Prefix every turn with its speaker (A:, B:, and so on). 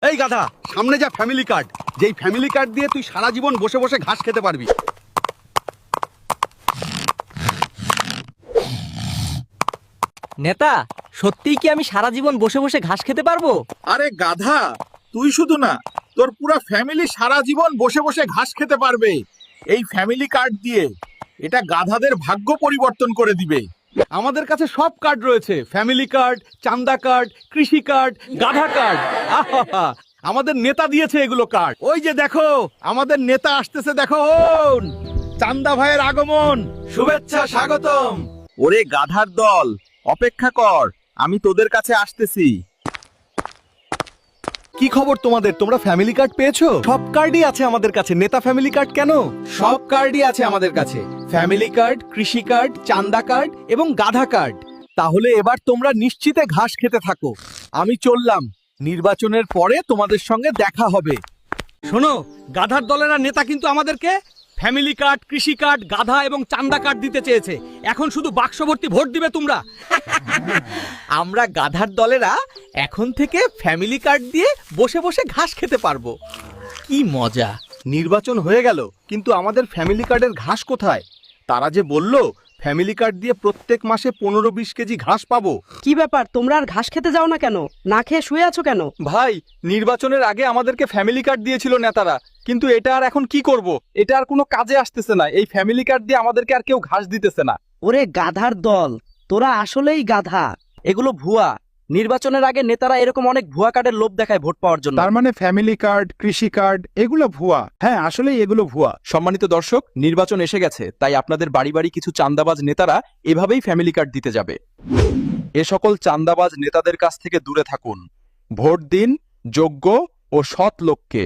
A: এই গাধা, সামনে যা ফ্যামিলি কার্ড, যেই ফ্যামিলি কার্ড দিয়ে তুই সারা জীবন বসে বসে ঘাস খেতে পারবি।
B: নেতা, সত্যিই কি আমি সারা জীবন বসে বসে ঘাস খেতে পারবো?
C: আরে গাধা, তুই শুধু না, তোর পুরো ফ্যামিলি সারা জীবন বসে বসে ঘাস খেতে পারবে এই ফ্যামিলি কার্ড দিয়ে। এটা গাধাদের ভাগ্য পরিবর্তন করে দিবে।
A: আমাদের কাছে সব কার্ড রয়েছে, ফ্যামিলি কার্ড, চান্দা কার্ড, কৃষি কার্ড, গাধা কার্ড। আহা, আমাদের নেতা দিয়েছে এগুলো কার্ড। ওই যে দেখো, আমাদের নেতা আসতেছে, দেখো। চান্দা ভাইয়ের আগমন, শুভেচ্ছা, স্বাগতম।
C: ওরে গাধার দল, অপেক্ষা কর, আমি তোদের কাছে আসতেছি।
A: কি খবর তোমাদের? তোমরা ফ্যামিলি কার্ড পেয়েছো? সব কার্ডই আছে আমাদের কাছে। নেতা ফ্যামিলি কার্ড কেন?
D: সব কার্ডই আছে আমাদের কাছে, ফ্যামিলি কার্ড, কৃষি কার্ড, চান্দা কার্ড এবং গাধা কার্ড।
A: তাহলে এবার তোমরা নিশ্চিতে ঘাস খেতে থাকো। আমি চললাম, নির্বাচনের পরে তোমাদের সঙ্গে দেখা হবে। শোনো, গাধার দলের নেতা কিন্তু আমাদেরকে ফ্যামিলি কার্ড, কৃষি কার্ড, গাধা এবং চান্দা কার্ড দিতে চেয়েছে। এখন শুধু বাক্স ভর্তি ভোট দিবে তোমরা।
D: আমরা গাধার দলেরা এখন থেকে ফ্যামিলি কার্ড দিয়ে বসে বসে ঘাস খেতে পারবো। কি মজা!
A: নির্বাচন হয়ে গেল, কিন্তু আমাদের ফ্যামিলি কার্ডের ঘাস কোথায়? তারা যে বলল ফ্যামিলি কার্ড দিয়ে প্রত্যেক মাসে 15-20 কেজি ঘাস পাবো।
E: কি ব্যাপার, তোমরা আর ঘাস খেতে যাও না কেন? না খেয়ে শুয়ে আছো কেন?
F: ভাই, নির্বাচনের আগে আমাদেরকে ফ্যামিলি কার্ড দিয়েছিল নেতারা, কিন্তু এটা আর এখন কি করব? এটা আর কোনো কাজে আসতেছে না। এই ফ্যামিলি কার্ড দিয়ে আমাদেরকে আর কেউ ঘাস দিতেছে না।
E: ওরে গাধার দল, তোরা আসলেই গাধা। এগুলো ভুয়া। নির্বাচনের আগে নেতারা এরকম অনেক ভুয়া কার্ডের লোভ দেখায় ভোট পাওয়ার জন্য।
G: তার মানে ফ্যামিলি কার্ড, কৃষি কার্ড এগুলো ভুয়া? হ্যাঁ, আসলেই এগুলো ভুয়া।
F: সম্মানিত দর্শক, নির্বাচন এসে গেছে, তাই আপনাদের বাড়ি বাড়ি কিছু চান্দাবাজ নেতারা এভাবেই ফ্যামিলি কার্ড দিতে যাবে। এ সকল চান্দাবাজ নেতাদের কাছ থেকে দূরে থাকুন। ভোট দিন যোগ্য ও সৎ লোককে।